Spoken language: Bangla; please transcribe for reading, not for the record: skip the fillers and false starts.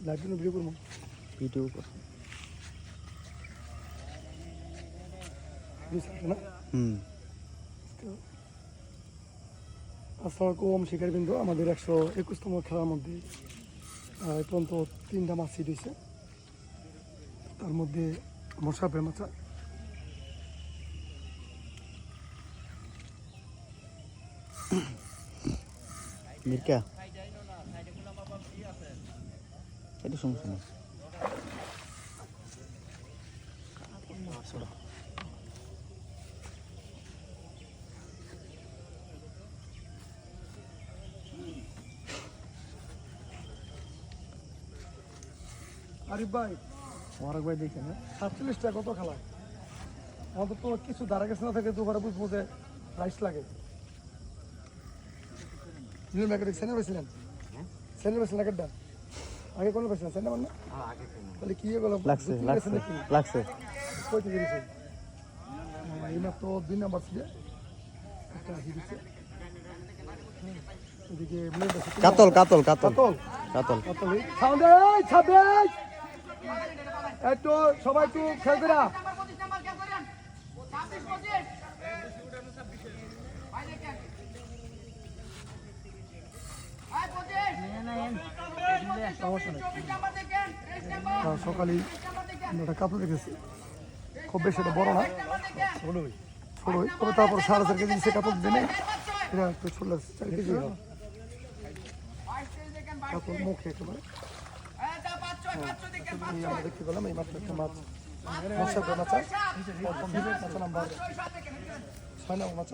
লাইভ ভিডিও করবো ভিডিও কর না আসসালামাইকুম শিকারবৃন্দ। আমাদের 121তম খেলার মধ্যে এই পর্যন্ত 3টা মাছ সিট হয়েছে, তার মধ্যে মোসাফের মাছা মির্কা এটা সমস্যা নেই। আরিফ ভাই, মোবারক ভাই দেখেন 47 টাকা কত খেলা? আমাদের তো কিছু ধারা গেছে না থাকে দুবারে বুঝবো যে রাইস লাগে। সেনে পেয়েছিলেন একটা আগে কোনো পেয়েছিলেন সেনে মানে তাহলে কি গেল লাগছে লাগছে কইতে গেছে এই মাত্র 2 নাম্বার ছিল একটা হিদিছে এদিকে কাতল কাতল কাতল কাতল কাতল কাতল সাউন্ড এই 26 একটু সবাই একটু খেলবে না। সকালে একটা কাতল দেখেছি, খুব বেশি এটা বড় না, ছোটই তবে তারপর 4.5 কেজি সে কাতল দেনে এটা একটু ছোট লাগছে, 4 কেজি কাতল মুখে একেবারে। আমরা দেখতে পেলাম এই মাত্র একটা মাছ, মাছ নাম্বার 6 নম্বর মাছ।